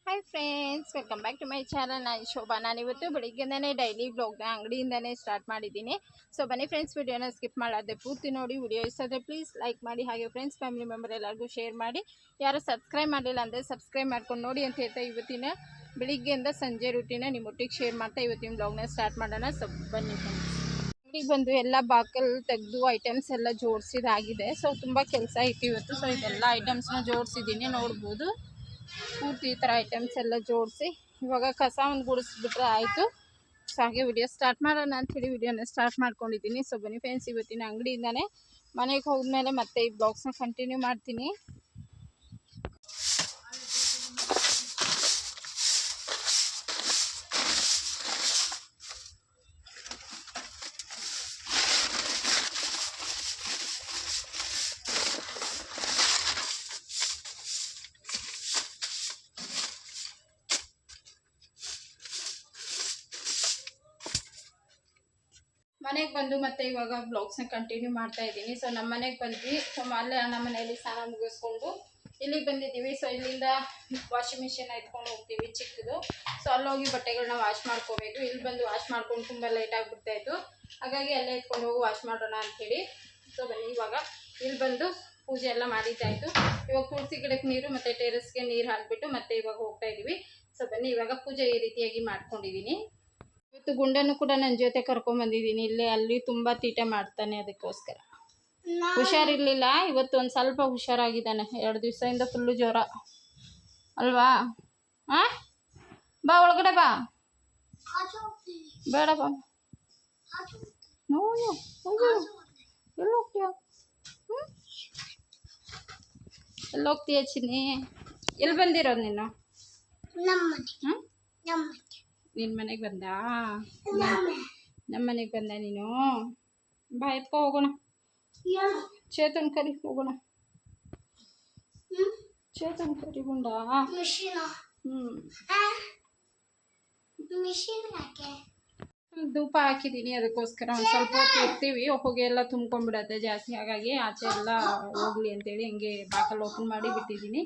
Hi friends, welcome back to my channel. ನಾನು ಶೋಭಾ. ನಾನಿವತ್ತು ಬೆಳಿಗ್ಗೆಯಿಂದನೇ ಡೈಲಿ ವ್ಲಾಗ್ನ ಅಂಗಡಿಯಿಂದನೇ ಸ್ಟಾರ್ಟ್ ಮಾಡಿದ್ದೀನಿ. ಸೊ ಬನ್ನಿ ಫ್ರೆಂಡ್ಸ್, ವಿಡಿಯೋನ ಸ್ಕಿಪ್ ಮಾಡಾದೆ ಪೂರ್ತಿ ನೋಡಿ. ವಿಡಿಯೋ ಇಷ್ಟ ಆದರೆ ಪ್ಲೀಸ್ ಲೈಕ್ ಮಾಡಿ, ಹಾಗೆ ಫ್ರೆಂಡ್ಸ್ ಫ್ಯಾಮಿಲಿ ಮೆಂಬರ್ ಎಲ್ಲರಿಗೂ ಶೇರ್ ಮಾಡಿ. ಯಾರು ಸಬ್ಸ್ಕ್ರೈಬ್ ಮಾಡಲಿಲ್ಲ ಅಂದರೆ ಸಬ್ಸ್ಕ್ರೈಬ್ ಮಾಡ್ಕೊಂಡು ನೋಡಿ ಅಂತ ಹೇಳ್ತಾ ಇವತ್ತಿನ ಬೆಳಿಗ್ಗೆಯಿಂದ ಸಂಜೆ ರೂಟೀನ ನಿಮ್ಮೊಟ್ಟಿಗೆ ಶೇರ್ ಮಾಡ್ತಾ ಇವತ್ತಿನ ವ್ಲಾಗ್ನ ಸ್ಟಾರ್ಟ್ ಮಾಡೋಣ. ಸೊ ಬನ್ನಿ ಫ್ರೆಂಡ್ಸ್. ಅಂಗಡಿಗೆ ಬಂದು ಎಲ್ಲ ಬಾಕಲ್ ತೆಗೆದು ಐಟಮ್ಸ್ ಎಲ್ಲ ಜೋಡಿಸಿದಾಗಿದೆ. ಸೊ ತುಂಬ ಕೆಲಸ ಇತ್ತು ಇವತ್ತು. ಸೊ ಇದೆಲ್ಲ ಐಟಮ್ಸ್ನ ಜೋಡಿಸಿದ್ದೀನಿ, ನೋಡ್ಬೋದು. ಪೂರ್ತಿ ಈ ಥರ ಐಟಮ್ಸ್ ಎಲ್ಲ ಜೋಡಿಸಿ ಇವಾಗ ಕಸ ಒಂದು ಗುಡಿಸ್ಬಿಟ್ರೆ ಆಯಿತು. ಸೊ ಹಾಗೆ ವಿಡಿಯೋ ಸ್ಟಾರ್ಟ್ ಮಾಡೋಣ ಅಂಥೇಳಿ ವಿಡಿಯೋನ ಸ್ಟಾರ್ಟ್ ಮಾಡ್ಕೊಂಡಿದ್ದೀನಿ. ಸೊ ಬನ್ನಿ ಫ್ರೆಂಡ್ಸ್, ಇವತ್ತಿನ ಅಂಗಡಿಯಿಂದನೇ ಮನೆಗೆ ಹೋದ್ಮೇಲೆ ಮತ್ತೆ ಈ ಬ್ಲಾಗ್ಸ್ನ ಕಂಟಿನ್ಯೂ ಮಾಡ್ತೀನಿ. ಮನೆಗೆ ಬಂದು ಮತ್ತೆ ಇವಾಗ ಬ್ಲಾಗ್ಸ್ನ ಕಂಟಿನ್ಯೂ ಮಾಡ್ತಾ ಇದ್ದೀನಿ. ಸೊ ನಮ್ಮ ಮನೆಗೆ ಬಂದ್ವಿ. ಸೊ ಅಲ್ಲೇ ನಮ್ಮ ಮನೆಯಲ್ಲಿ ಸ್ನಾನ ಮುಗಿಸ್ಕೊಂಡು ಇಲ್ಲಿಗೆ ಬಂದಿದ್ದೀವಿ. ಸೊ ಇಲ್ಲಿಂದ ವಾಷಿಂಗ್ ಮಿಷಿನ್ ಎತ್ಕೊಂಡು ಹೋಗ್ತೀವಿ ಚಿಕ್ಕದು. ಸೊ ಅಲ್ಲೋಗಿ ಬಟ್ಟೆಗಳನ್ನ ವಾಶ್ ಮಾಡ್ಕೋಬೇಕು. ಇಲ್ಲಿ ಬಂದು ವಾಶ್ ಮಾಡ್ಕೊಂಡು ತುಂಬ ಲೇಟ್ ಆಗಿಬಿಡ್ತಾಯಿತ್ತು. ಹಾಗಾಗಿ ಅಲ್ಲೇ ಎತ್ಕೊಂಡು ಹೋಗಿ ವಾಶ್ ಮಾಡೋಣ ಅಂಥೇಳಿ. ಸೊ ಬನ್ನಿ, ಇವಾಗ ಇಲ್ಲಿ ಬಂದು ಪೂಜೆ ಎಲ್ಲ ಮಾಡಿದ್ದಾಯಿತು. ಇವಾಗ ತುಳಸಿ ಗಿಡಕ್ಕೆ ನೀರು ಮತ್ತು ಟೆರೆಸ್ಗೆ ನೀರು ಹಾಕಿಬಿಟ್ಟು ಮತ್ತೆ ಇವಾಗ ಹೋಗ್ತಾ ಇದ್ದೀವಿ. ಸೊ ಬನ್ನಿ, ಇವಾಗ ಪೂಜೆ ಈ ರೀತಿಯಾಗಿ ಮಾಡ್ಕೊಂಡಿದ್ದೀನಿ. ಇವತ್ತು ಗುಂಡನ್ನು ಕೂಡ ನನ್ನ ಜೊತೆ ಕರ್ಕೊಂಡ್ಬಂದಿದ್ದೀನಿ. ಇಲ್ಲೇ ಅಲ್ಲಿ ತುಂಬ ತೀಟೆ ಮಾಡ್ತಾನೆ, ಅದಕ್ಕೋಸ್ಕರ ಹುಷಾರಿರಲಿಲ್ಲ. ಇವತ್ತು ಒಂದು ಸ್ವಲ್ಪ ಹುಷಾರಾಗಿದ್ದಾನೆ. 2 ದಿವಸದಿಂದ ಫುಲ್ಲು ಜ್ವರ ಅಲ್ವಾ? ಹಾಂ, ಬಾ ಒಳಗಡೆ ಬಾ. ಬೇಡ ಬಾ. ನೋವು ಎಲ್ಲಿ ಹೋಗ್ತೀಯ? ಎಲ್ಲಿ ಹೋಗ್ತೀಯ ಚಿನ್ನಿ? ಎಲ್ಲಿ ಬಂದಿರೋದು ನೀನು? ಹಾಂ, ನಿನ್ನ ಮನೆಗೆ ಬಂದ? ನಮ್ಮ ಮನೆಗೆ ಬಂದ ನೀನು? ಬಾ ಎತ್ಕೊ ಹೋಗೋಣ. ಚೇತನ್ ಕರಿ ಹೋಗೋಣ. ಚೇತನ್ ಕರಿ ಗುಂಡ. ಧೂಪ ಹಾಕಿದ್ದೀನಿ, ಅದಕ್ಕೋಸ್ಕರ ಒಂದು ಸ್ವಲ್ಪ ಹೊತ್ತು ಇರ್ತೀವಿ. ಹೊಗೆ ಎಲ್ಲ ತುಂಬ್ಕೊಂಡ್ಬಿಡತ್ತೆ ಜಾಸ್ತಿ. ಹಾಗಾಗಿ ಆಚೆ ಎಲ್ಲ ಹೋಗ್ಲಿ ಅಂತೇಳಿ ಹಿಂಗೆ ಬಾಕಲ್ ಓಪನ್ ಮಾಡಿ ಬಿಟ್ಟಿದ್ದೀನಿ.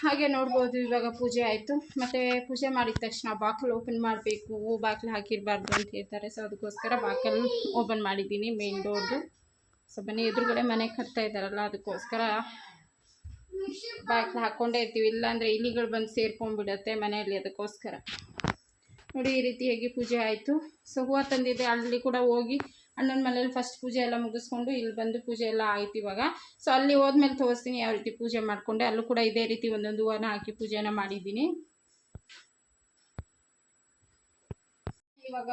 ಹಾಗೆ ನೋಡ್ಬೋದು, ಇವಾಗ ಪೂಜೆ ಆಯಿತು. ಮತ್ತು ಪೂಜೆ ಮಾಡಿದ ತಕ್ಷಣ ಬಾಕಲ್ ಓಪನ್ ಮಾಡಬೇಕು, ಬಾಗಿಲು ಹಾಕಿರಬಾರ್ದು ಅಂತ ಹೇಳ್ತಾರೆ. ಸೊ ಅದಕ್ಕೋಸ್ಕರ ಬಾಕಲ್ ಓಪನ್ ಮಾಡಿದ್ದೀನಿ, ಮೇನ್ ಡೋರ್ದು. ಸೊ ಬನ್ನಿ, ಎದುರುಗಡೆ ಮನೆ ಕಟ್ತಾ ಇದ್ದಾರಲ್ಲ, ಅದಕ್ಕೋಸ್ಕರ ಬಾಗಿಲು ಹಾಕ್ಕೊಂಡೇ ಇರ್ತೀವಿ. ಇಲ್ಲಾಂದರೆ ಇಲಿಗಳು ಬಂದು ಸೇರ್ಕೊಂಡ್ಬಿಡತ್ತೆ ಮನೆಯಲ್ಲಿ. ಅದಕ್ಕೋಸ್ಕರ ನೋಡಿ, ಈ ರೀತಿಯಾಗಿ ಪೂಜೆ ಆಯಿತು. ಸೊ ಹೂವು ತಂದಿದ್ದೆ, ಅಲ್ಲಿ ಕೂಡ ಹೋಗಿ ಅಣ್ಣನ ಮನೇಲಿ ಫಸ್ಟ್ ಪೂಜೆ ಎಲ್ಲ ಮುಗಿಸ್ಕೊಂಡು ಇಲ್ಲಿ ಬಂದು ಪೂಜೆ ಎಲ್ಲ ಆಯ್ತು ಇವಾಗ. ಸೊ ಅಲ್ಲಿ ಹೋದ್ಮೇಲೆ ತೋರಿಸ್ತೀನಿ ಯಾವ ರೀತಿ ಪೂಜೆ ಮಾಡಿಕೊಂಡೆ. ಅಲ್ಲೂ ಕೂಡ ಇದೇ ರೀತಿ ಒಂದೊಂದು ಹೂವನ್ನ ಹಾಕಿ ಪೂಜೆನ ಮಾಡಿದ್ದೀನಿ. ಇವಾಗ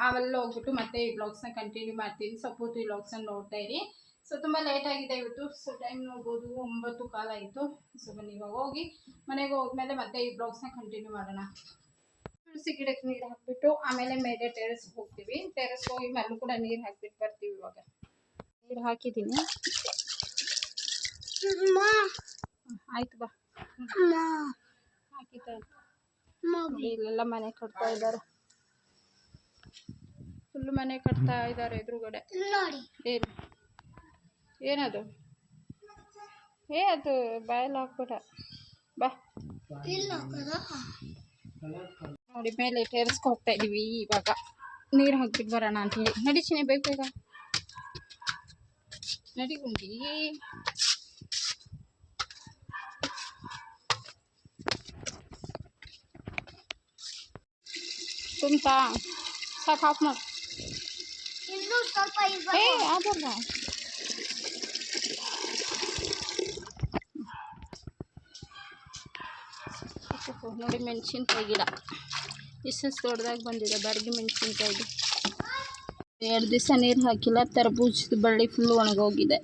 ಅವೆಲ್ಲ ಹೋಗ್ಬಿಟ್ಟು ಮತ್ತೆ ಈ ಬ್ಲಾಗ್ಸ್ನ ಕಂಟಿನ್ಯೂ ಮಾಡ್ತೀನಿ. ಸೊ ಪೂರ್ತಿ ಈ ಬ್ಲಾಗ್ಸನ್ನು ನೋಡ್ತಾ ಇರಿ. ಸೊ ತುಂಬ ಲೇಟ್ ಆಗಿದೆ ಇವತ್ತು. ಸೊ ಟೈಮ್ ನೋಡ್ಬೋದು 9 ಕಾಲ ಆಯಿತು. ಸೊ ಬನ್ನಿ, ಇವಾಗ ಹೋಗಿ ಮನೆಗೆ ಹೋದ್ಮೇಲೆ ಮತ್ತೆ ಈ ಬ್ಲಾಗ್ಸ್ನ ಕಂಟಿನ್ಯೂ ಮಾಡೋಣ. ತುಳಸಿ ಗಿಡಕ್ಕೆ ನೀರು ಹಾಕ್ಬಿಟ್ಟು ಆಮೇಲೆ ಮೇಲೆ ಟೆರೆಸ್ಗೆ ಹೋಗ್ತೀವಿ. ಟೆರೆಸ್ ಹೋಗಿ ಮೇಲೂ ಕೂಡ ನೀರು ಹಾಕ್ಬಿಟ್ಟು ಬರ್ತೀವಿ. ಇವಾಗ ನೀರು ಹಾಕಿದ್ದೀನಿ. ಆಯ್ತು ಬಾ. ಹಾಕಿತ್ತ ಇಲ್ಲೆಲ್ಲ ಮನೆ ಕಟ್ತಾ ಇದ್ದಾರೆ. ಫುಲ್ಲು ಮನೆ ಕಟ್ತಾ ಇದ್ದಾರೆ ಎದುರುಗಡೆ. ಏನು ಏನದು? ಅದು ಬಾಯಲ್ಲಿ ಹಾಕ್ಬಿಡ ಬಾ. ನೋಡಿ, ಮೇಲೆ ಟೆರೆಸ್ಗೆ ಹೋಗ್ತಾ ಇದೀವಿ. ಇವಾಗ ನೀರು ಹಾಕ್ಬಿಟ್ಟು ಬರೋಣ ಅಂತೇಳಿ. ನಡಿ ಚಿನ್ನಿ, ಬೇಗ ಬೇಗ ನಡಿ ಗುಂಡಿ. ತುಂಬ್ತಾ ಸಾಕು, ಹಾಫ್ ಮಾಡಿ. ಅದಲ್ಲ, ನೋಡಿ ಮೆಣಸಿನ್ಕಾಯಿ ಗಿಡ ಇಷ್ಟು ದೊಡ್ಡದಾಗಿ ಬಂದಿದೆ. ಬ್ಯಾಡಗಿ ಮೆಣಸಿನ್ಕಾಯಿದು 2 ದಿವಸ ನೀರು ಹಾಕಿಲ್ಲ. ತರಬೂಜದ ಬಳ್ಳಿ ಫುಲ್ಲು ಒಣಗೋಗಿದೆ.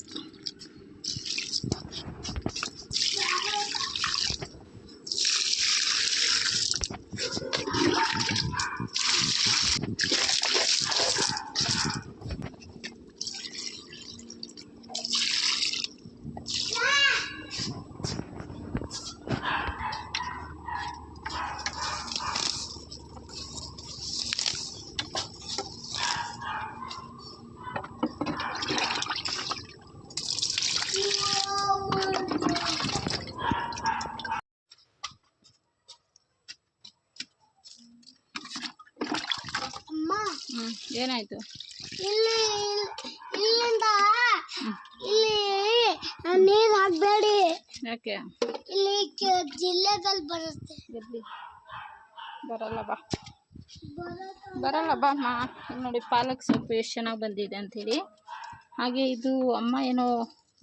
ಏನಾಯ್ತು? ಇಲ್ಲಿಂದ ಇಲ್ಲಿ ನೀರು ಹಾಕ್ಬೇಡಿ. ಯಾಕೆ? ಇಲ್ಲಿ ಜಿಲ್ಲೆದಲ್ಲಿ ಬರುತ್ತೆ. ಬರಲ್ಲ ಬಾ, ಬರಲ್ಲ ಬಾ ಅಮ್ಮ. ನೋಡಿ ಪಾಲಕ್ ಸೊಪ್ಪು ಎಷ್ಟು ಚೆನ್ನಾಗಿ ಬಂದಿದೆ ಅಂಥೇಳಿ. ಹಾಗೆ ಇದು ಅಮ್ಮ ಏನೋ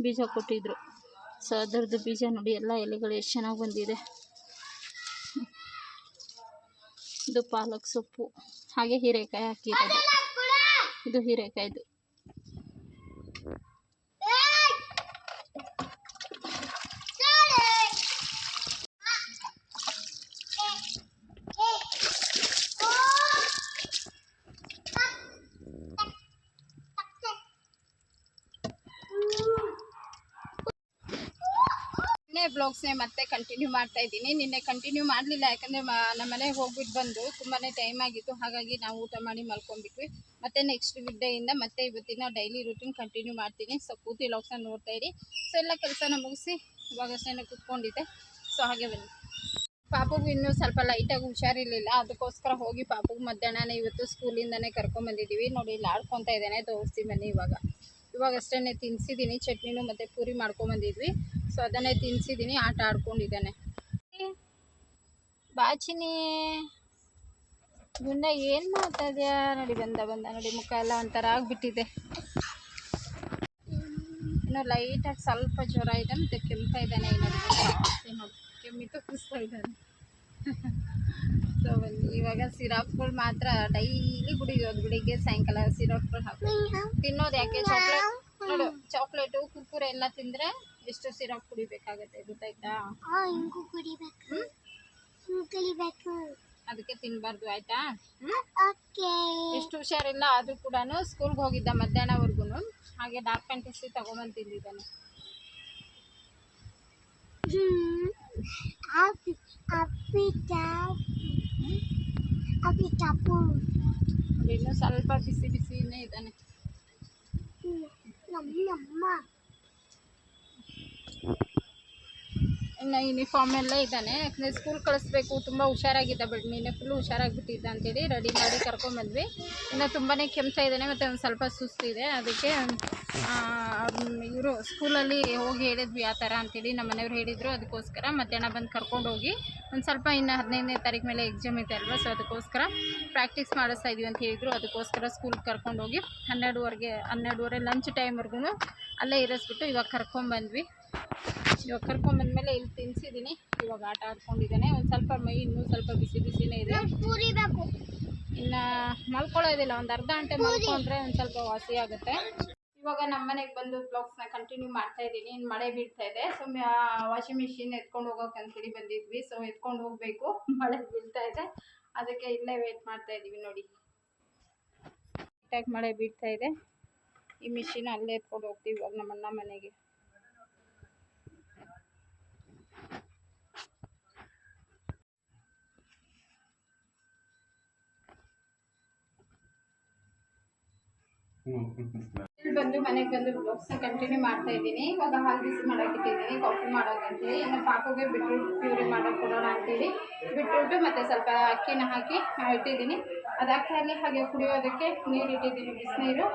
ಬೀಜ ಕೊಟ್ಟಿದ್ರು, ಸೊ ಅದರದ್ದು ಬೀಜ ನೋಡಿ ಎಲ್ಲ ಎಲೆಗಳು ಎಷ್ಟು ಚೆನ್ನಾಗಿ ಬಂದಿದೆ. ಇದು ಪಾಲಕ್ ಸೊಪ್ಪು. ಹಾಗೆ ಹೀರೆಕಾಯಿ ಹಾಕಿರೋದು, ಇದು ಹೀರೆಕಾಯ್ದು. ಬ್ಲಾಗ್ಸ್ನೇ ಮತ್ತೆ ಕಂಟಿನ್ಯೂ ಮಾಡ್ತಾ ಇದ್ದೀನಿ. ನಿನ್ನೆ ಕಂಟಿನ್ಯೂ ಮಾಡಲಿಲ್ಲ, ಯಾಕಂದರೆ ನಮ್ಮ ಮನೆಗೆ ಹೋಗ್ಬಿಟ್ಟು ಬಂದು ತುಂಬಾ ಟೈಮ್ ಆಗಿತ್ತು. ಹಾಗಾಗಿ ನಾವು ಊಟ ಮಾಡಿ ಮಲ್ಕೊಂಡ್ಬಿಟ್ವಿ. ಮತ್ತೆ ನೆಕ್ಸ್ಟ್ ಡೇಯಿಂದ ಮತ್ತೆ ಇವತ್ತಿನ ಡೈಲಿ ರೂಟೀನ್ ಕಂಟಿನ್ಯೂ ಮಾಡ್ತೀನಿ. ಸೊ ಕೂತಿ ವ್ಲಾಗ್ಸ್ನ ನೋಡ್ತಾ ಇರಿ. ಸೊ ಎಲ್ಲ ಕೆಲಸನ ಮುಗಿಸಿ ಇವಾಗಷ್ಟೇ ಕೂತ್ಕೊಂಡಿದ್ದೆ. ಸೊ ಹಾಗೆ ಬನ್ನಿ. ಪಾಪುಗೂ ಇನ್ನೂ ಸ್ವಲ್ಪ ಲೈಟಾಗಿ ಹುಷಾರಿರಲಿಲ್ಲ, ಅದಕ್ಕೋಸ್ಕರ ಹೋಗಿ ಪಾಪುಗೆ ಮಧ್ಯಾಹ್ನನೇ ಇವತ್ತು ಸ್ಕೂಲಿಂದನೇ ಕರ್ಕೊಂಬಂದಿದ್ದೀವಿ. ನೋಡಿ ಇಲ್ಲಿ ಆಡ್ಕೊತಾ ಇದ್ದಾನೆ, ತೋರಿಸ್ತೀನಿ ಬನ್ನಿ. ಇವಾಗಷ್ಟೇ ತಿನ್ನಿಸಿದ್ದೀನಿ, ಚಟ್ನಿನೂ ಮತ್ತು ಪೂರಿ ಮಾಡ್ಕೊಂಬಂದಿದ್ವಿ. ಸೊ ಅದನ್ನೇ ತಿನ್ನಿಸಿದ್ದೀನಿ, ಆಟ ಆಡ್ಕೊಂಡಿದ್ದಾನೆ. ಬಾಚಿನಿ ಗುಂಡ ಏನು ಮಾಡ್ತಾ ಇದೆಯಾ? ನೋಡಿ ಬಂದ ನೋಡಿ, ಮುಖ ಎಲ್ಲ ಒಂಥರ ಆಗಿಬಿಟ್ಟಿದೆ. ಇನ್ನು ಲೈಟಾಗಿ ಸ್ವಲ್ಪ ಜ್ವರ ಇದೆ, ಮತ್ತು ಕೆಮ್ತಾ ಇದ್ದಾನೆ. ನೋಡಿ ಕೆಮ್ಮಿತು ಕುಸ್ತಾ ಇದ್ದಾನೆ. ಸೊ ಇವಾಗ ಸಿರಪ್ಗಳು ಮಾತ್ರ ಡೈಲಿ ಕುಡಿಯೋದು, ಬೆಳಿಗ್ಗೆ ಸಾಯಂಕಾಲ ಸಿರಪ್ಗಳು ಹಾಕೋದು. ತಿನ್ನೋದು ಯಾಕೆ? ನೋಡು, ಚಾಕ್ಲೇಟು ಕುರ್ಕುರೆ ಎಲ್ಲ ತಿಂದರೆ ಎಷ್ಟು ಸಿರಪ್ ಕುಡಿಬೇಕಾಗತ್ತೆ, ಗೊತ್ತಾಯ್ತಾ? ಅದಕ್ಕೆ ತಿನ್ನಬಾರ್ದು, ಆಯ್ತಾ? ಎಷ್ಟು ಹುಷಾರಿಲ್ಲ ಆದರೂ ಕೂಡ ಸ್ಕೂಲ್ಗೆ ಹೋಗಿದ್ದ ಮಧ್ಯಾಹ್ನವರೆಗೂ. ಹಾಗೆ ಡಾರ್ಕ್ ಫ್ಯಾಂಟಸಿ ತಗೊಂಬಂದು ತಿಂದಿದ್ದಾನೆ. ಇನ್ನು ಸ್ವಲ್ಪ ಬಿಸಿ ಬಿಸಿನೇ ಇದ್ದಾನೆ. ಇನ್ನು ಯೂನಿಫಾರ್ಮ್ ಎಲ್ಲ ಇದ್ದಾನೆ, ಯಾಕಂದರೆ ಸ್ಕೂಲ್ ಕಳಿಸ್ಬೇಕು. ತುಂಬ ಹುಷಾರಾಗಿದ್ದ, ಬಟ್ ನಿನ್ನೆ ಫುಲ್ ಹುಷಾರಾಗಿಬಿಟ್ಟಿದ್ದ ಅಂತೇಳಿ ರೆಡಿ ಮಾಡಿ ಕರ್ಕೊಂಡ್ಬಂದ್ವಿ. ಇನ್ನು ತುಂಬಾ ಕೆಮ್ತಾ ಇದ್ದಾನೆ, ಮತ್ತು ಒಂದು ಸ್ವಲ್ಪ ಸುಸ್ತಿದೆ. ಅದಕ್ಕೆ ಇವರು ಸ್ಕೂಲಲ್ಲಿ ಹೋಗಿ ಹೇಳಿದ್ವಿ ಆ ಥರ ಅಂತೇಳಿ ನಮ್ಮ ಮನೆಯವ್ರು ಹೇಳಿದರು. ಅದಕ್ಕೋಸ್ಕರ ಮಧ್ಯಾಹ್ನ ಬಂದು ಕರ್ಕೊಂಡೋಗಿ ಒಂದು ಸ್ವಲ್ಪ ಇನ್ನು 15ನೇ ತಾರೀಕು ಮೇಲೆ ಎಕ್ಸಾಮ್ ಇದೆ ಅಲ್ವಾ, ಸೊ ಅದಕ್ಕೋಸ್ಕರ ಪ್ರಾಕ್ಟೀಸ್ ಮಾಡಿಸ್ತಾ ಇದೀವಿ ಅಂತ ಹೇಳಿದರು. ಅದಕ್ಕೋಸ್ಕರ ಸ್ಕೂಲ್ಗೆ ಕರ್ಕೊಂಡೋಗಿ 12:30 ಲಂಚ್ ಟೈಮ್ವರೆಗೂ ಅಲ್ಲೇ ಇರಿಸ್ಬಿಟ್ಟು ಇವಾಗ ಕರ್ಕೊಂಬಂದ್ವಿ. ಇವಾಗ ಕರ್ಕೊಂಬಂದ್ಮೇಲೆ ಇಲ್ಲಿ ತಿನ್ನಿಸಿದ್ದೀನಿ. ಇವಾಗ ಆಟ ಆಡ್ಕೊಂಡಿದ್ದಾನೆ. ಒಂದು ಸ್ವಲ್ಪ ಮೈ ಇನ್ನೂ ಸ್ವಲ್ಪ ಬಿಸಿ ಬಿಸಿನೇ ಇದೆ. ಇನ್ನು ಮಲ್ಕೊಳ್ಳೋದಿಲ್ಲ, ಒಂದು ಅರ್ಧ ಗಂಟೆ ಮಲ್ಕೊಂಡ್ರೆ ಒಂದು ಸ್ವಲ್ಪ ವಾಸಿ ಆಗುತ್ತೆ. ಇವಾಗ ನಮ್ಮ ಮನೆಗೆ ಬಂದು ಬ್ಲಾಗ್ಸ್ನ ಕಂಟಿನ್ಯೂ ಮಾಡ್ತಾ ಇದ್ದೀನಿ. ಇನ್ನು ಮಳೆ ಬೀಳ್ತಾ ಇದೆ. ಸೊ ವಾಷಿಂಗ್ ಮಿಷಿನ್ ಎತ್ಕೊಂಡು ಹೋಗೋಕೆ ಅಂತೇಳಿ ಬಂದಿದ್ವಿ. ಸೊ ಎತ್ಕೊಂಡು ಹೋಗಬೇಕು, ಮಳೆ ಬೀಳ್ತಾ ಇದೆ. ಅದಕ್ಕೆ ಇಲ್ಲೇ ವೇಟ್ ಮಾಡ್ತಾ ಇದ್ದೀವಿ. ನೋಡಿ ಮಳೆ ಬೀಳ್ತಾ ಇದೆ. ಈ ಮಿಷಿನ್ ಅಲ್ಲೇ ಎತ್ಕೊಂಡು ಹೋಗ್ತೀವಿ ಇವಾಗ ನಮ್ಮ ಅಣ್ಣ ಮನೆಗೆ. ಬಂದು ಮನೆಗೆ ಬಂದು ಬ್ಲಾಗ್ಸ್ನ ಕಂಟಿನ್ಯೂ ಮಾಡ್ತಾ ಇದ್ದೀನಿ. ಇವಾಗ ಹಾಲು ಬಿಸಿ ಮಾಡೋಕೆ ಇಟ್ಟಿದ್ದೀನಿ, ಕಾಫಿ ಮಾಡೋಕ್ಕಂತೇಳಿ. ಇನ್ನು ಪಾಪುಗೆ ಬೀಟ್ರೂಟ್ ಪ್ಯೂರಿ ಮಾಡೋಕೆ ಕೊಡೋಣ ಅಂತೇಳಿ ಬೀಟ್ರೂಟು ಮತ್ತು ಸ್ವಲ್ಪ ಅಕ್ಕಿನ ಹಾಕಿ ಇಟ್ಟಿದ್ದೀನಿ. ಅದಾಗ್ತಾ ಇರಲಿ. ಹಾಗೆ ಕುಡಿಯೋದಕ್ಕೆ ನೀರು ಇಟ್ಟಿದ್ದೀನಿ, ಬಿಸಿನೀರು.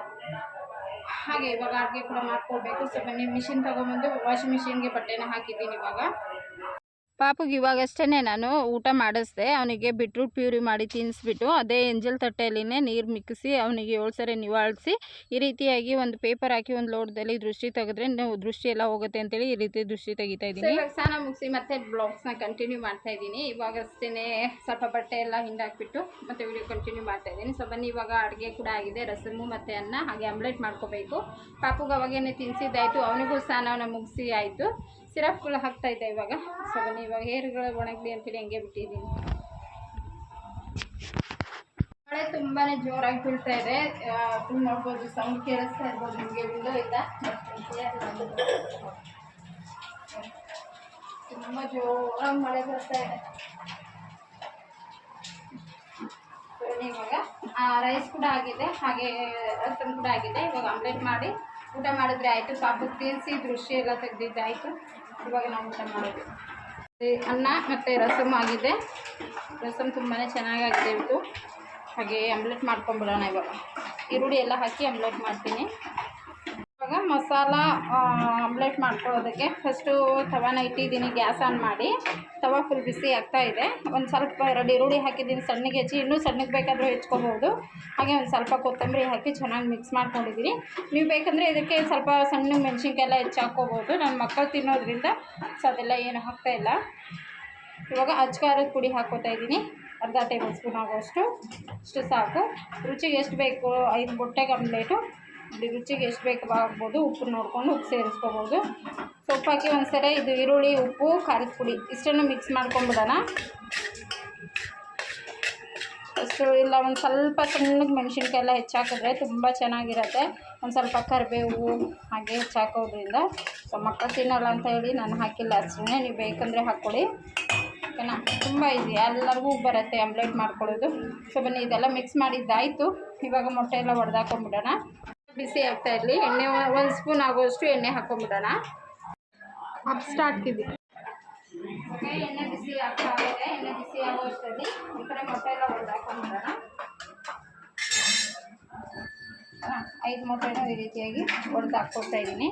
ಹಾಗೆ ಇವಾಗ ಅಡುಗೆ ಕೂಡ ಮಾಡ್ಕೊಳ್ಬೇಕು. ಸೊ ಬನ್ನಿ, ಮಿಷಿನ್ ತೊಗೊಂಬಂದು ವಾಷಿಂಗ್ ಮಿಷಿನ್ಗೆ ಬಟ್ಟೆನ ಹಾಕಿದ್ದೀನಿ. ಇವಾಗ ಪಾಪುಗೆ ಇವಾಗಷ್ಟೇ ನಾನು ಊಟ ಮಾಡಿಸ್ದೆ. ಅವನಿಗೆ ಬೀಟ್ರೂಟ್ ಪ್ಯೂರಿ ಮಾಡಿ ತಿನ್ನಿಸ್ಬಿಟ್ಟು ಅದೇ ಎಂಜಲ್ ತಟ್ಟೆಯಲ್ಲಿನೇ ನೀರು ಮಿಕ್ಕಿಸಿ ಅವನಿಗೆ 7 ಸರಿ ನಿವಾಳಿಸಿ ಈ ರೀತಿಯಾಗಿ ಒಂದು ಪೇಪರ್ ಹಾಕಿ ಒಂದು ಲೋಟದಲ್ಲಿ ದೃಷ್ಟಿ ತೆಗೆದ್ರೆ ದೃಷ್ಟಿ ಎಲ್ಲ ಹೋಗುತ್ತೆ ಅಂತೇಳಿ ಈ ರೀತಿ ದೃಷ್ಟಿ ತೆಗಿತಾ ಇದ್ದೀನಿ. ಇವಾಗ ಸ್ನಾನ ಮುಗಿಸಿ ಮತ್ತೆ ಬ್ಲಾಗ್ಸ್ನ ಕಂಟಿನ್ಯೂ ಮಾಡ್ತಾ ಇದ್ದೀನಿ. ಇವಾಗಷ್ಟೇ ಸ್ವಲ್ಪ ಬಟ್ಟೆ ಎಲ್ಲ ಹಿಂಡಾಕ್ಬಿಟ್ಟು ಮತ್ತೆ ವಿಡಿಯೋ ಕಂಟಿನ್ಯೂ ಮಾಡ್ತಾ ಇದ್ದೀನಿ. ಸೊ ಬನ್ನಿ, ಇವಾಗ ಅಡುಗೆ ಕೂಡ ಆಗಿದೆ. ರಸಮು ಮತ್ತು ಅನ್ನ, ಹಾಗೆ ಆಮ್ಲೆಟ್ ಮಾಡ್ಕೋಬೇಕು. ಪಾಪುಗೆ ಅವಾಗೇನೆ ತಿನ್ನಿಸಿದ್ದಾಯಿತು, ಅವನಿಗೂ ಸ್ನಾನವನ್ನು ಮುಗಿಸಿ ಆಯಿತು. ಸಿರಪ್ಗಳು ಹಾಕ್ತಾ ಇದ್ದೆ ಇವಾಗ. ಸೊ ಬನ್ನಿ, ಇವಾಗ ಹೇರ್ಗಳು ಒಣಗಲಿ ಅಂತೇಳಿ ಹಂಗೆ ಬಿಟ್ಟಿದ್ದೀನಿ. ಮಳೆ ತುಂಬಾ ಜೋರಾಗಿ ಬೀಳ್ತಾ ಇದೆ. ನೋಡ್ಬೋದು, ಸೌಂಡ್ ಕೇಳಿಸ್ತಾ ಇರ್ಬೋದು ನಿಮಗೆ. ವಿಂಡೋ ಇಲ್ಲ, ತುಂಬ ಜೋರಾಗಿ ಮಳೆ ಬರ್ತಾ ಇದೆ. ಇವಾಗ ರೈಸ್ ಕೂಡ ಆಗಿದೆ, ಹಾಗೆ ರಸಮ್ ಕೂಡ ಆಗಿದೆ. ಇವಾಗ ಆಮ್ಲೆಟ್ ಮಾಡಿ ಊಟ ಮಾಡಿದ್ರೆ ಆಯಿತು. ಪಾಪಕ್ಕೆ ತಿನ್ನಿಸಿ ದೃಷ್ಟಿ ಎಲ್ಲ ತೆಗೆದಿದ್ದಾಯಿತು. ಇವಾಗ ನಾವು ಊಟ ಮಾಡೋದು. ಅನ್ನ ಮತ್ತು ರಸಮ್ ಆಗಿದೆ. ರಸಮ್ ತುಂಬಾ ಚೆನ್ನಾಗಾಗಿದೆ ಇವತ್ತು. ಹಾಗೆ ಆಮ್ಲೆಟ್ ಮಾಡ್ಕೊಂಬಿಡೋಣ ಇವಾಗ. ಈರುಳ್ಳಿ ಎಲ್ಲ ಹಾಕಿ ಆಮ್ಲೆಟ್ ಮಾಡ್ತೀನಿ. ಇವಾಗ ಮಸಾಲ ಆಮ್ಲೆಟ್ ಮಾಡ್ಕೊಳ್ಳೋದಕ್ಕೆ ಫಸ್ಟು ತವಾನ ಇಟ್ಟಿದ್ದೀನಿ, ಗ್ಯಾಸ್ ಆನ್ ಮಾಡಿ. ತವಾ ಫುಲ್ ಬಿಸಿ ಆಗ್ತಾ ಇದೆ. ಒಂದು ಸ್ವಲ್ಪ 2 ಈರುಳ್ಳಿ ಹಾಕಿದ್ದೀನಿ ಸಣ್ಣಗೆ ಹೆಚ್ಚಿ, ಇನ್ನೂ ಸಣ್ಣಗೆ ಬೇಕಾದರೂ ಹೆಚ್ಕೊಬೋದು. ಹಾಗೆ ಒಂದು ಸ್ವಲ್ಪ ಕೊತ್ತಂಬರಿ ಹಾಕಿ ಚೆನ್ನಾಗಿ ಮಿಕ್ಸ್ ಮಾಡ್ಕೊಂಡಿದ್ದೀನಿ. ನೀವು ಬೇಕಂದರೆ ಇದಕ್ಕೆ ಸ್ವಲ್ಪ ಸಣ್ಣ ಮೆಣಸಿನ್ಕಾಯಿ ಎಲ್ಲ ಹೆಚ್ಚಿ ಹಾಕ್ಕೋಬೋದು. ನನ್ನ ಮಕ್ಕಳು ತಿನ್ನೋದ್ರಿಂದ ಸೊ ಅದೆಲ್ಲ ಏನು ಹಾಕ್ತಾಯಿಲ್ಲ. ಇವಾಗ ಅಚ್ಕಾರದ ಪುಡಿ ಹಾಕ್ಕೋತಾ ಇದ್ದೀನಿ, ಅರ್ಧ ಟೇಬಲ್ ಸ್ಪೂನ್ ಆಗೋಷ್ಟು. ಅಷ್ಟು ಸಾಕು. ರುಚಿಗೆ ಎಷ್ಟು ಬೇಕು, 5 ಮೊಟ್ಟೆಗೆ ಆಮ್ಲೆಟು, ರುಚಿಗೆ ಎಷ್ಟು ಬೇಕು ಆಗ್ಬೋದು. ಉಪ್ಪು ನೋಡಿಕೊಂಡು ಉಪ್ಪು ಸೇರಿಸ್ಕೋಬೋದು. ಉಪ್ಪು ಹಾಕಿ ಒಂದ್ಸರಿ ಇದು ಈರುಳ್ಳಿ, ಉಪ್ಪು, ಖಾರದ ಪುಡಿ ಇಷ್ಟನ್ನು ಮಿಕ್ಸ್ ಮಾಡ್ಕೊಂಡ್ಬಿಡೋಣ. ಅಷ್ಟು ಇಲ್ಲ ಒಂದು ಸ್ವಲ್ಪ ಸಣ್ಣಗೆ ಮೆಣಸಿನ್ಕಾಯಿ ಎಲ್ಲ ಹೆಚ್ಚಾಕಿದ್ರೆ ತುಂಬ ಚೆನ್ನಾಗಿರುತ್ತೆ. ಒಂದು ಸ್ವಲ್ಪ ಕರಿಬೇವು ಹಾಗೆ ಹೆಚ್ಚಾಕೋದ್ರಿಂದ ಸೊ ಮಕ್ಕಳು ತಿನ್ನಲ್ಲ ಅಂತ ಹೇಳಿ ನಾನು ಹಾಕಿಲ್ಲ ಅಷ್ಟೇ. ನೀವು ಬೇಕಂದರೆ ಹಾಕ್ಕೊಳ್ಳಿ, ಓಕೆನಾ. ತುಂಬ ಈಸಿ, ಎಲ್ಲರಿಗೂ ಬರುತ್ತೆ ಆಮ್ಲೆಟ್ ಮಾಡ್ಕೊಳ್ಳೋದು. ಸೊ ಬನ್ನಿ ಇದೆಲ್ಲ ಮಿಕ್ಸ್ ಮಾಡಿದ್ದಾಯಿತು. ಇವಾಗ ಮೊಟ್ಟೆ ಎಲ್ಲ ಒಡೆದಾಕೊಂಡ್ಬಿಡೋಣ. ಬಿಸಿ ಆಗ್ತಾ ಇರಲಿ. ಎಣ್ಣೆ 1 ಸ್ಪೂನ್ ಆಗೋಷ್ಟು ಎಣ್ಣೆ ಹಾಕ್ಕೊಂಬಿಡೋಣ. ಸ್ಟಾರ್ಟ್ ಓಕೆ, ಎಣ್ಣೆ ಬಿಸಿ ಆಗ್ತಾ ಇದೆ. ಎಣ್ಣೆ ಬಿಸಿ ಆಗೋಷ್ಟರಲ್ಲಿ ಈ ಕಡೆ ಮೊಟ್ಟೆ ಎಲ್ಲ ಒಡೆದಾಕೊಂಡ್ಬಿಡೋಣ. 5 ಮೊಟ್ಟೆನೂ ಈ ರೀತಿಯಾಗಿ ಒಡೆದು ಹಾಕ್ಕೊಡ್ತಾ ಇದ್ದೀನಿ.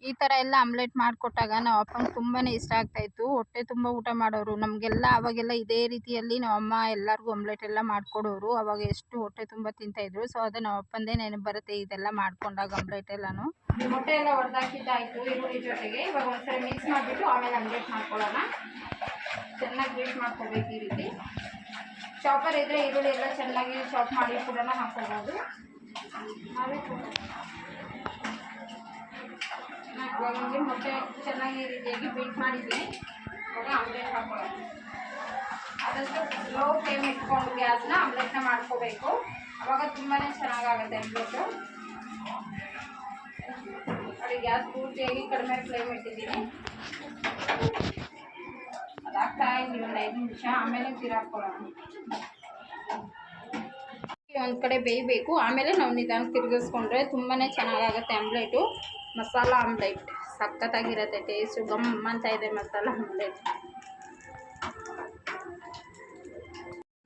ಈ ಥರ ಎಲ್ಲ ಆಮ್ಲೆಟ್ ಮಾಡಿಕೊಟ್ಟಾಗ ನಾವು ಅಪ್ಪಂಗೆ ತುಂಬಾ ಇಷ್ಟ ಆಗ್ತಾಯಿತ್ತು. ಹೊಟ್ಟೆ ತುಂಬ ಊಟ ಮಾಡೋರು. ನಮಗೆಲ್ಲ ಅವಾಗೆಲ್ಲ ಇದೇ ರೀತಿಯಲ್ಲಿ ನಮ್ಮ ಅಮ್ಮ ಎಲ್ಲರಿಗೂ ಆಮ್ಲೆಟ್ ಎಲ್ಲ ಮಾಡಿಕೊಡೋರು. ಅವಾಗ ಎಷ್ಟು ಹೊಟ್ಟೆ ತುಂಬ ತಿಂತಾಯಿದ್ರು. ಸೊ ಅದು ನಮ್ಮ ಅಪ್ಪಂದೇ ನೆನಪು ಬರುತ್ತೆ ಇದೆಲ್ಲ ಮಾಡ್ಕೊಂಡಾಗ ಆಮ್ಲೆಟ್ ಎಲ್ಲನೂ. ಮೊಟ್ಟೆ ಎಲ್ಲ ಹೊಡೆದಾಕಿದ್ದಾಯಿತು ಈರುಳ್ಳಿ ಜೊತೆಗೆ. ಇವಾಗ ಒಂದ್ಸರಿ ಮಿಕ್ಸ್ ಮಾಡಿಬಿಟ್ಟು ಆಮೇಲೆ ಆಮ್ಲೆಟ್ ಮಾಡ್ಕೊಳ್ಳೋಣ. ಚೆನ್ನಾಗಿ ಬೀಟ್ ಮಾಡ್ಕೋಬೇಕು ಈ ರೀತಿ. ಚಾಪರ್ ಇದ್ದರೆ ಈರುಳ್ಳಿ ಎಲ್ಲ ಚೆನ್ನಾಗಿ ಚಾಪ್ ಮಾಡಿ ಕೂಡ ಹಾಕ್ಕೋಬೋದು. ಇವಾಗ ನಮಗೆ ಮೊಟ್ಟೆ ಚೆನ್ನಾಗಿ ಈ ರೀತಿಯಾಗಿ ಬೀಟ್ ಮಾಡಿದ್ದೀನಿ. ಇವಾಗ ಆಮ್ಲೆಟ್ ಹಾಕೊಳ್ಳೋಣ. ಆದಷ್ಟು ಲೋ ಫ್ಲೇಮ್ ಇಟ್ಕೊಂಡು ಗ್ಯಾಸ್ನ ಆಮ್ಲೆಟ್ನ ಮಾಡ್ಕೋಬೇಕು. ಅವಾಗ ತುಂಬಾ ಚೆನ್ನಾಗಾಗುತ್ತೆ ಆಮ್ಲೆಟು. ನೋಡಿ ಗ್ಯಾಸ್ ಪೂರ್ತಿಯಾಗಿ ಕಡಿಮೆ ಫ್ಲೇಮ್ ಇಟ್ಟಿದ್ದೀನಿ. ಅದಾಗ್ತಾ ಇದ್ದೀವಿ ಒಂದು 5 ನಿಮಿಷ, ಆಮೇಲೆ ತಿರುಗಾಕೊಳ್ಳೋಣ. ಒಂದು ಕಡೆ ಬೇಯಬೇಕು, ಆಮೇಲೆ ನಾವು ನಿಧಾನ ತಿರುಗಿಸ್ಕೊಂಡ್ರೆ ತುಂಬಾ ಚೆನ್ನಾಗಾಗುತ್ತೆ ಆಮ್ಲೆಟು. ಮಸಾಲ ಆಮ್ಲೆಟ್ ಸಖತ್ತಾಗಿರುತ್ತೆ, ಟೇಸ್ಟು ಗಮ್ ಅಂತ ಇದೆ ಮಸಾಲ ಆಮ್ಲೆಟ್.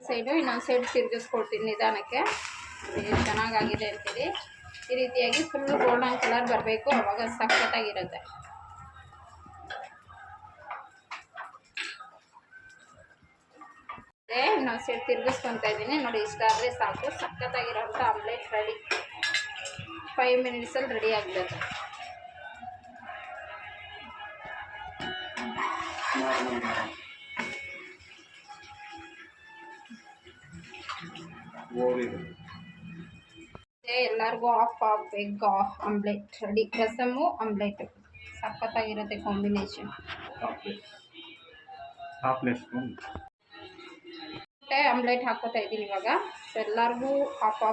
ಸೈಡು ಇನ್ನೊಂದು ಸೈಡ್ ತಿರುಗಿಸ್ಕೊಳ್ತೀನಿ ನಿಧಾನಕ್ಕೆ. ಚೆನ್ನಾಗಾಗಿದೆ ಅಂತೀರಿ. ಈ ರೀತಿಯಾಗಿ ಫುಲ್ ಗೋಲ್ಡನ್ ಕಲರ್ ಬರಬೇಕು, ಅವಾಗ ಸಖತ್ತಾಗಿರುತ್ತೆ. ಇನ್ನೊಂದು ಸೈಡ್ ತಿರುಗಿಸ್ಕೊತಾ ಇದ್ದೀನಿ. ನೋಡಿ ಇಷ್ಟ ಆದರೆ ಸಾಕು. ಸಖತ್ತಾಗಿರೋಂಥ ಆಮ್ಲೆಟ್ ರೆಡಿ. 5 ಮಿನಿಟ್ಸಲ್ಲಿ ರೆಡಿ ಆಗಿರುತ್ತೆ. ಎಲ್ಲರಿಗೂ ಹಾಫ್ ಎಗ್ ಆಮ್ಲೆಟ್ ರೆಡಿ. ರಸಮು ಆಮ್ಲೆಟ್ ಸಖತ್ತಾಗಿರುತ್ತೆ ಕಾಂಬಿನೇಷನ್. ಮೊಟ್ಟೆ ಆಮ್ಲೆಟ್ ಹಾಕೋತಾ ಇದ್ದೀನಿ ಇವಾಗ. ಎಲ್ಲರಿಗೂ ಹಾಫ್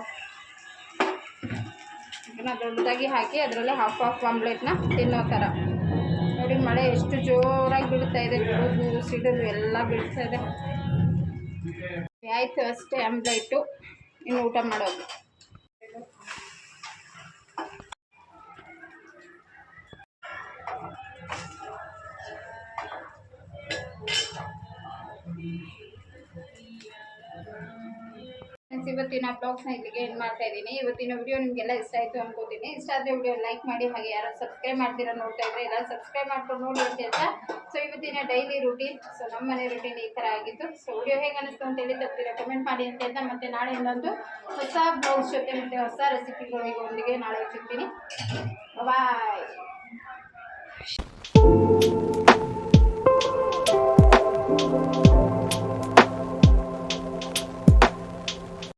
ದೊಡ್ಡದಾಗಿ ಹಾಕಿ ಅದರಲ್ಲೇ ಹಾಫ್ ಆಮ್ಲೆಟ್ನ ತಿನ್ನೋ ಥರ. ನೋಡಿ ಮಳೆ ಎಷ್ಟು ಜೋರಾಗಿ ಬೀಳ್ತಾ ಇದೆ, ಗುಡುಗು ಸಿಡಿಲು ಎಲ್ಲ ಬೀಳ್ತಾ ಇದೆ. ಆಯಿತು ಅಷ್ಟೇ ಆಮ್ಲೆಟು. ಇನ್ನು ಊಟ ಮಾಡೋದು. ಇವತ್ತಿನ ಬ್ಲಾಗ್ಸ್ನ ಇಲ್ಲಿಗೆ ಏನು ಮಾಡ್ತಾ ಇದ್ದೀನಿ. ಇವತ್ತಿನ ವಿಡಿಯೋ ನಿಮಗೆಲ್ಲ ಇಷ್ಟ ಆಯಿತು ಅನ್ಕೋತೀನಿ. ಇಷ್ಟ ಆದರೆ ವಿಡಿಯೋ ಲೈಕ್ ಮಾಡಿ. ಹಾಗೆ ಯಾರು ಸಬ್ಸ್ಕ್ರೈಬ್ ಮಾಡ್ತೀರಾ ನೋಡ್ತಾ ಇದ್ರೆ ಎಲ್ಲ ಸಬ್ಸ್ಕ್ರೈಬ್ ಮಾಡ್ಕೊಂಡು ನೋಡಿ ಅಂತ ಹೇಳ್ತಾ, ಸೊ ಇವತ್ತಿನ ಡೈಲಿ ರೂಟೀನ್, ಸೊ ನಮ್ಮ ಮನೆ ರೂಟೀನ್ ಈ ಥರ ಆಗಿತ್ತು. ಸೊ ವಿಡಿಯೋ ಹೇಗೆ ಅನ್ನಿಸ್ತು ಅಂತೇಳಿ ತಪ್ಪದಿರ ಕಮೆಂಟ್ ಮಾಡಿ ಅಂತ ಹೇಳ್ತಾ, ಮತ್ತೆ ನಾಳೆ ಇನ್ನೊಂದು ಹೊಸ ಬ್ಲಾಗ್ಸ್ ಜೊತೆ ಮತ್ತು ಹೊಸ ರೆಸಿಪಿಗಳೊಂದಿಗೆ ನಾಳೆ ಸಿಗ್ತೀನಿ. ಬಾಯ್.